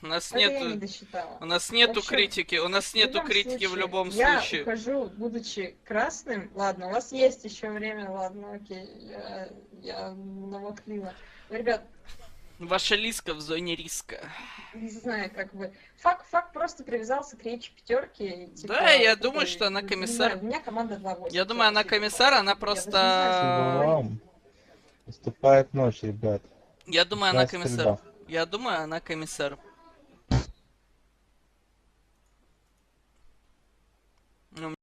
У нас Это я нету, не досчитала. у нас В нету общем, критики, у нас в нету любом критики в случае, любом я случае. ухожу, будучи красным. Ладно, у вас есть еще время, ладно, окей, я намокрила. Но, ребят, Ваша лиска в зоне риска. не знаю, как бы. Фак просто привязался к речи пятерки, и Да, типа я думаю, что такой, она не знаю, комиссар. у меня команда Я 2-8, все, думаю, она спасибо, комиссар, она я даже не знаю, сколько Спасибо просто... говорить. вам. Наступает ночь, ребят. Я думаю, она Начинается комиссар. стрельба. Я думаю, она комиссар. Ну,